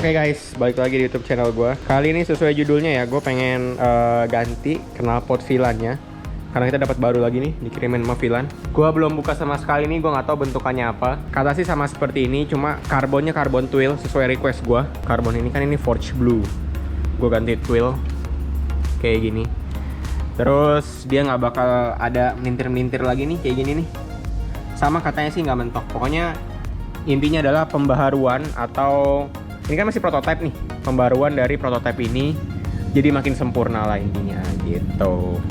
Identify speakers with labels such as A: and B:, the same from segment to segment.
A: Oke guys, balik lagi di YouTube channel gue. Kali ini sesuai judulnya ya, gue pengen ganti knalpot VLAN-nya. Karena kita dapat baru lagi nih, dikirimin sama VLAN. Gue belum buka sama sekali nih, gue nggak tahu bentukannya apa. Kata sih sama seperti ini, cuma karbonnya karbon twill sesuai request gue. Karbon ini kan ini Forge Blue. Gue ganti twill kayak gini. Terus dia nggak bakal ada melintir-melintir lagi nih kayak gini nih. Sama katanya sih nggak mentok. Pokoknya intinya adalah pembaharuan atau ini kan masih prototipe nih, pembaruan dari prototipe ini jadi makin sempurna lah intinya gitu.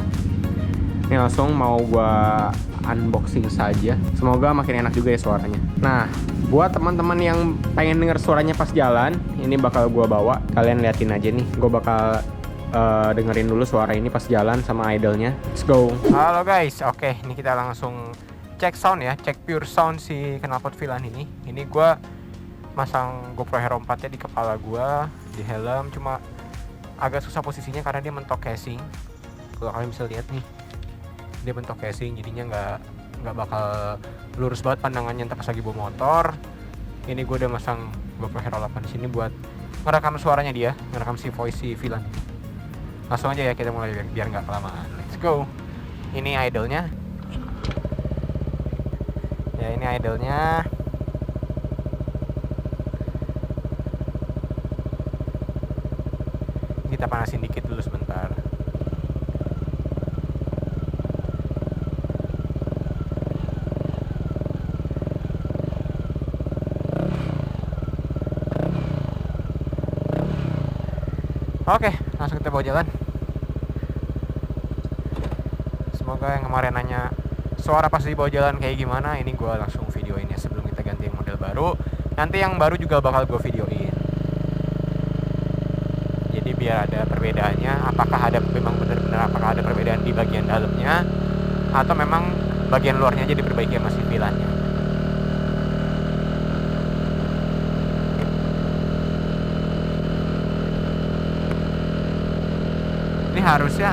A: Ini langsung mau gua unboxing saja, semoga makin enak juga ya suaranya. Nah, buat teman-teman yang pengen denger suaranya pas jalan, ini bakal gua bawa, kalian liatin aja nih. Gua bakal dengerin dulu suara ini pas jalan sama idle-nya. Let's go. Halo guys, oke, ini kita langsung cek sound ya, cek pure sound si knalpot VLAN ini. Ini gua masang GoPro Hero 4 nya di kepala gua, di helm, cuma agak susah posisinya karena dia mentok casing. Kalau kalian bisa lihat nih, dia mentok casing, jadinya nggak bakal lurus banget pandangannya entah pas lagi bawa motor. Ini gua udah masang GoPro Hero 8 di sini buat ngerekam suaranya dia, ngerekam si voice si VLAN. Langsung aja ya kita mulai biar nggak kelamaan. Let's go. Ini idle-nya. Ya ini idle-nya. Kita panasin dikit dulu sebentar. Oke, langsung kita bawa jalan. Semoga yang kemarin nanya suara pas dibawa jalan kayak gimana, ini gue langsung videoin ya sebelum kita ganti yang model baru. Nanti yang baru juga bakal gue videoin. Jadi biar ada perbedaannya, apakah ada memang benar-benar apakah ada perbedaan di bagian dalamnya atau memang bagian luarnya aja diperbaiki sama si VLAN-nya. Ini harusnya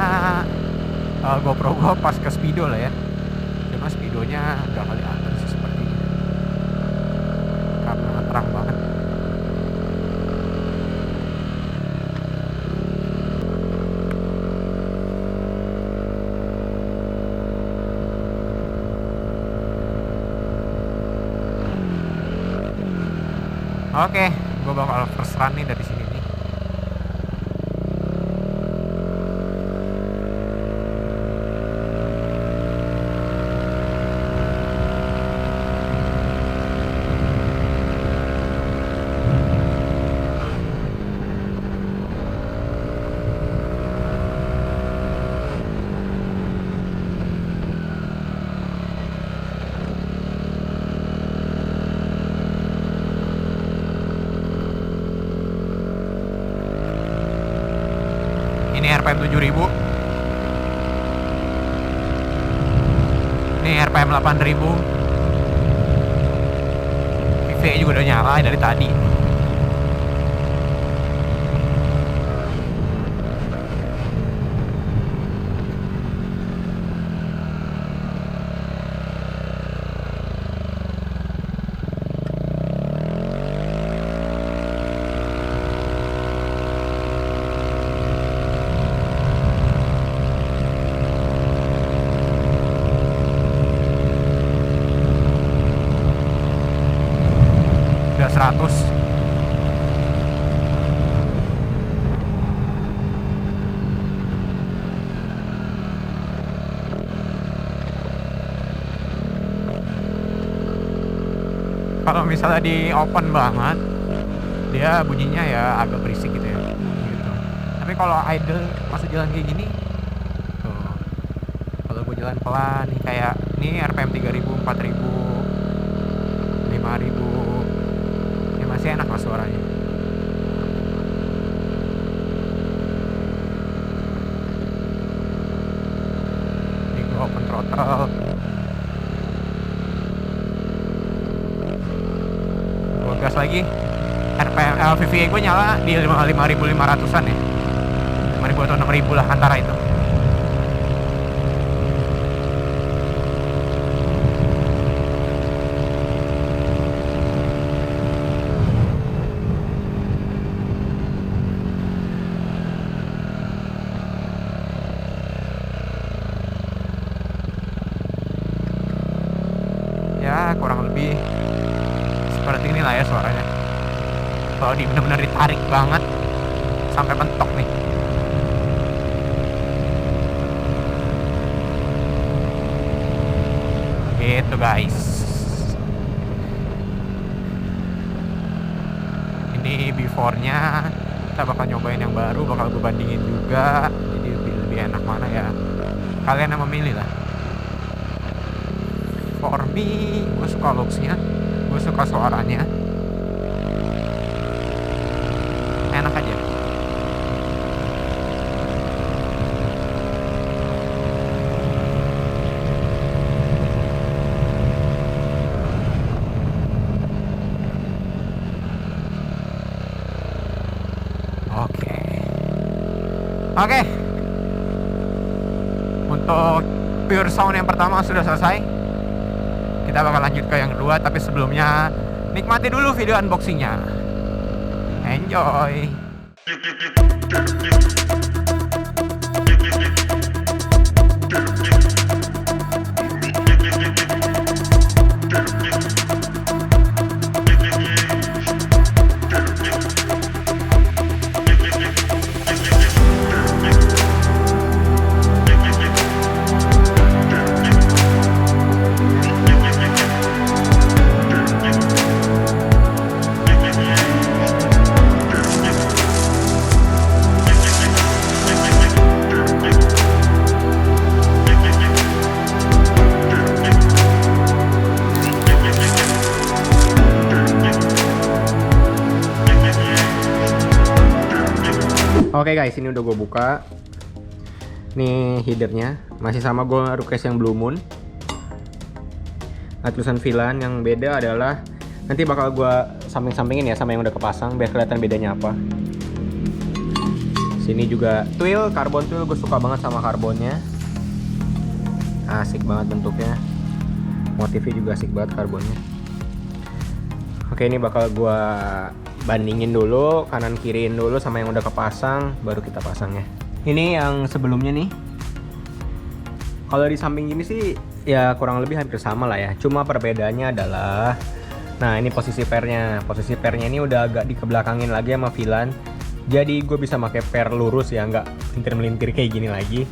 A: GoPro gua pas ke speedo lah ya, cuma speedonya nggak kelihatan sih sepertinya karena terang banget. Oke, gue bakal first run nih dari sini nih. Ini RPM 7000. Ini RPM 8000. PV juga udah nyala dari tadi. Udah 100. Kalau misalnya di open banget, dia bunyinya ya agak berisik gitu ya. Gitu. Tapi kalau idle masuk jalan kayak gini, tuh. Kalau gue jalan pelan nih kayak ini RPM 3000, 4000, 5000. Ya masih enak lah suaranya. Ini gue open throttle. Gue gas lagi. RPM VVA gue nyala di 5500-an ya. 5000 atau 6000 lah antara itu.
B: ya kurang lebih seperti inilah ya suaranya. Kalau benar-benar ditarik banget sampai mentok nih. Gitu guys. Ini before-nya, kita bakal nyobain yang baru, bakal gue bandingin juga. Jadi lebih enak mana ya, kalian yang memilih lah. For me, gue suka looks-nya, gue suka suaranya, enak aja. Oke. Untuk pure sound yang pertama sudah selesai. Kita bakal lanjut ke yang kedua, tapi sebelumnya nikmati dulu video unboxingnya. Enjoy.
A: Oke guys, ini udah gue buka. Nih headernya, masih sama gue request yang Blue Moon. Nah, tulisan Filan, yang beda adalah nanti bakal gue samping-sampingin ya sama yang udah kepasang biar kelihatan bedanya apa. Sini juga twill, karbon twill, gue suka banget sama karbonnya. Asik banget bentuknya. Motifnya juga asik banget karbonnya. Oke, ini bakal gue bandingin dulu, kanan kiriin dulu sama yang udah kepasang, baru kita pasangnya. Ini yang sebelumnya nih. Kalau di samping gini sih ya kurang lebih hampir sama lah ya. Cuma perbedaannya adalah, nah ini posisi pairnya. Posisi pairnya ini udah agak dikebelakangin lagi sama Filan. Jadi gue bisa pakai pair lurus ya, nggak melintir-melintir kayak gini lagi.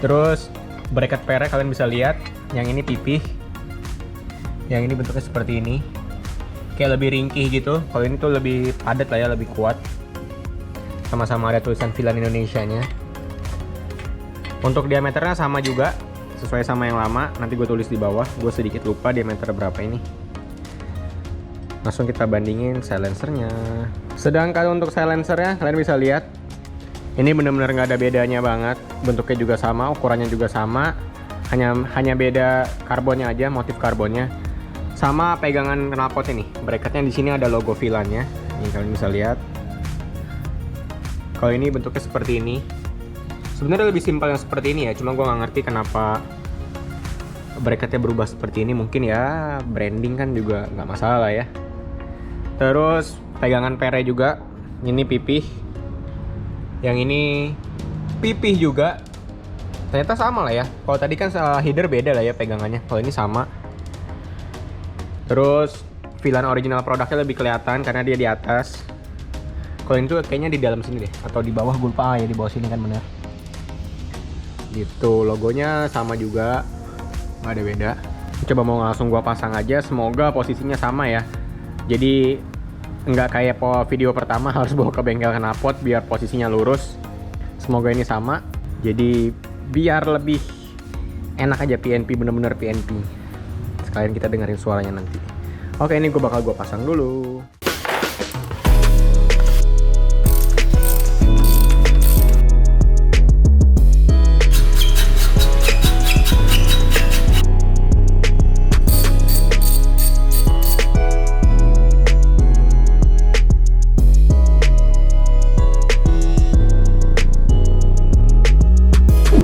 A: Terus bracket pairnya kalian bisa lihat, yang ini pipih, yang ini bentuknya seperti ini. Kayak lebih ringkih gitu. Kalau ini tuh lebih padat lah ya, lebih kuat. Sama-sama ada tulisan Filan Indonesia-nya. Untuk diameternya sama juga, sesuai sama yang lama. Nanti gue tulis di bawah. Gue sedikit lupa diameter berapa ini. Langsung kita bandingin silencernya. Sedangkan untuk silencernya, kalian bisa lihat ini benar-benar nggak ada bedanya banget. Bentuknya juga sama, ukurannya juga sama. Hanya beda karbonnya aja, motif karbonnya. Sama pegangan knalpotnya nih, bracketnya di sini ada logo Filannya. Ini kalian bisa lihat. Kalau ini bentuknya seperti ini. Sebenarnya lebih simpel yang seperti ini ya, cuma gue nggak ngerti kenapa bracketnya berubah seperti ini. Mungkin ya branding kan juga nggak masalah ya. Terus pegangan pere juga, ini pipih. Yang ini pipih juga. Ternyata sama lah ya. Kalau tadi kan header beda lah ya pegangannya. Kalau ini sama. Terus Filan original produknya lebih kelihatan karena dia di atas. Kalau ini tuh kayaknya di dalam sini deh, atau di bawah, gue lupa ya, di bawah sini kan bener. Gitu, logonya sama juga, nggak ada beda. Coba mau langsung gua pasang aja, semoga posisinya sama ya. Jadi nggak kayak video pertama harus bawa ke bengkel knalpot biar posisinya lurus. Semoga ini sama, jadi biar lebih enak aja PNP, bener-bener PNP. Sekalian kita dengerin suaranya nanti. Oke, ini gue bakal pasang dulu.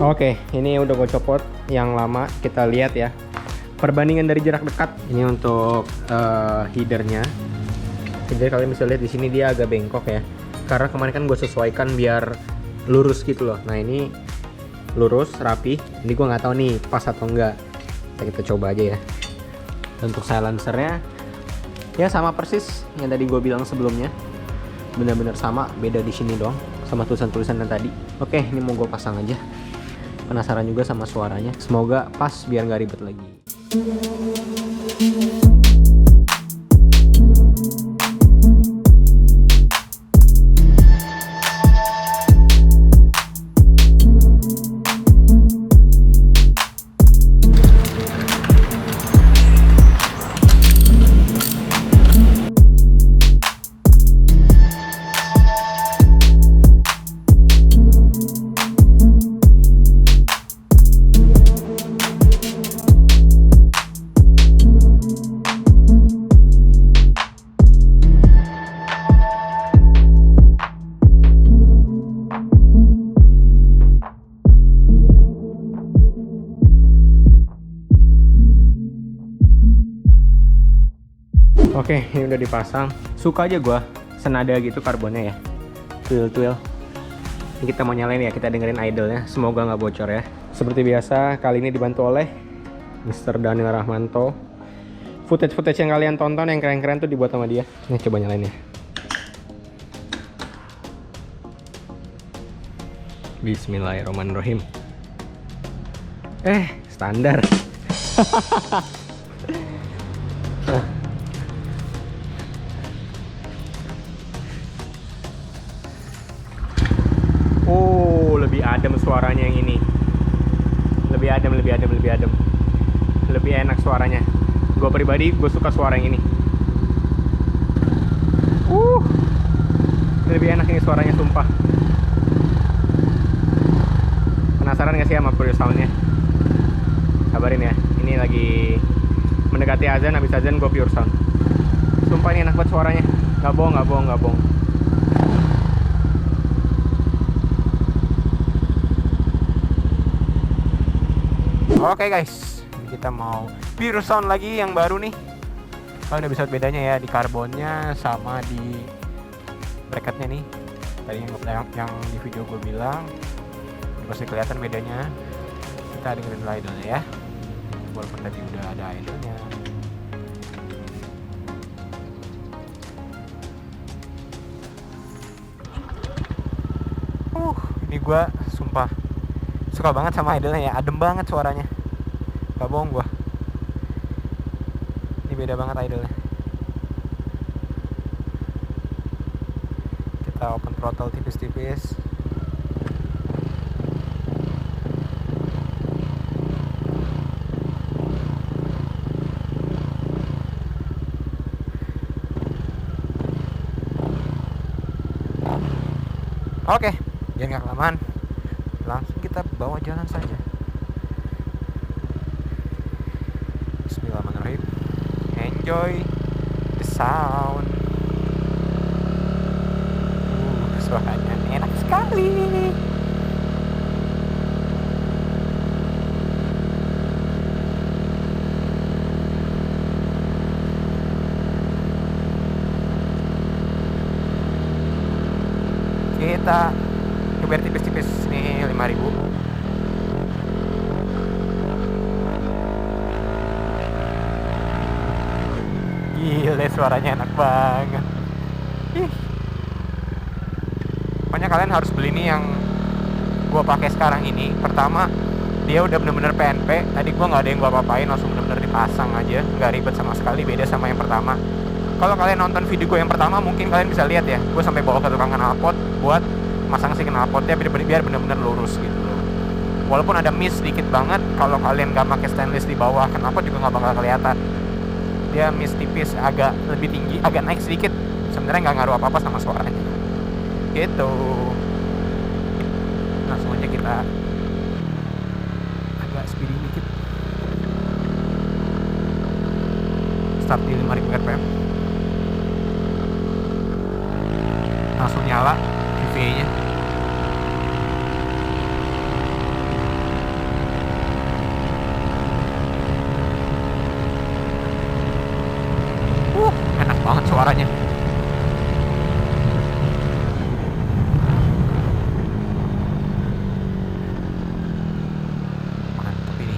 A: Oke, ini udah gue copot yang lama, kita lihat ya. Perbandingan dari jarak dekat. Ini untuk headernya. Jadi kalian bisa lihat di sini dia agak bengkok ya. Karena kemarin kan gue sesuaikan biar lurus gitu loh. Nah ini lurus, rapi. Ini gue nggak tahu nih pas atau enggak. Kita coba aja ya. Untuk silencernya ya sama persis yang tadi gue bilang sebelumnya, bener-bener sama, beda di sini dong sama tulisan-tulisan yang tadi. Oke, ini mau gue pasang aja. Penasaran juga sama suaranya, semoga pas biar nggak ribet lagi. Oke, ini udah dipasang. Suka aja gua senada gitu karbonnya ya. Twill. Ini kita mau nyalain ya, kita dengerin idolnya. Semoga nggak bocor ya. Seperti biasa, kali ini dibantu oleh Mr. Daniel Rahmanto. Footage yang kalian tonton yang keren-keren tuh dibuat sama dia. Nih coba nyalain ya. Bismillahirrahmanirrahim. Standar. Oh, lebih adem suaranya yang ini. Lebih adem. Lebih enak suaranya. Gue pribadi, gue suka suara yang ini. Lebih enak ini suaranya, sumpah. Penasaran gak sih sama Pure Sound-nya? Kabarin ya, ini lagi mendekati azan, habis azan gue Pure Sound. Sumpah ini enak banget suaranya. Gak bohong.
B: Oke guys, kita mau Pure Sound lagi yang baru nih. Kalian udah bisa lihat bedanya ya di karbonnya sama di bracketnya nih. Tadi yang di video gue bilang, ini pasti kelihatan bedanya. Kita dengerin dulu idolnya ya. Walaupun tadi udah ada idolnya. Ini gue sumpah suka banget sama idolnya ya, adem banget suaranya. Gak bohong gue. Ini beda banget idolnya. Kita open throttle tipis-tipis. Oke, biar gak kelamaan, langsung kita bawa jalan saja. Bismillahirrahmanirrahim. Enjoy the sound. Suaranya enak sekali. Kita coba tipis-tipis nih 5.000. Gile, suaranya enak banget. Pokoknya kalian harus beli nih yang gua pakai sekarang ini. Pertama, dia udah bener-bener PNP. Tadi gua nggak ada yang gua apa-apain, langsung bener-bener dipasang aja, nggak ribet sama sekali. Beda sama yang pertama. Kalau kalian nonton video gue yang pertama, mungkin kalian bisa lihat ya, gue sampai bawa ke tukang knalpot buat masang si knalpotnya biar bener-bener lurus gitu loh. Walaupun ada miss dikit banget, kalau kalian nggak pakai stainless di bawah knalpot juga nggak bakal kelihatan. Dia miss tipis, agak lebih tinggi, agak naik sedikit. Sebenarnya nggak ngaruh apa-apa sama suaranya. Gitu. Langsung aja kita agak speedy dikit. Start di 5.000 rpm. Langsung nyala VVA-nya. Enak banget suaranya. Mantap ini.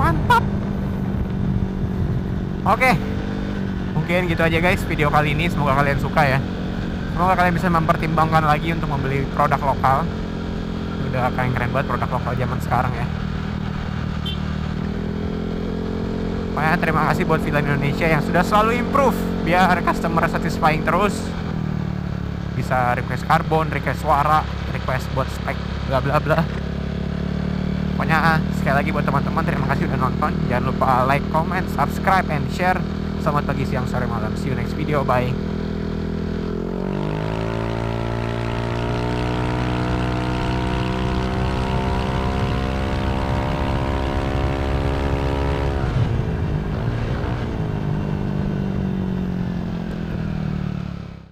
B: Mantap. Oke, mungkin gitu aja guys video kali ini. Semoga kalian suka ya. Semoga kalian bisa mempertimbangkan lagi untuk membeli produk lokal. Udah keren banget produk lokal zaman sekarang ya. Pokoknya terima kasih buat Villan Indonesia yang sudah selalu improve biar customer satisfying terus. Bisa request karbon, request suara, request buat spek, bla bla bla. Pokoknya sekali lagi buat teman-teman terima kasih udah nonton. Jangan lupa like, comment, subscribe, and share. Selamat pagi, siang, sore, malam. See you next video. Bye.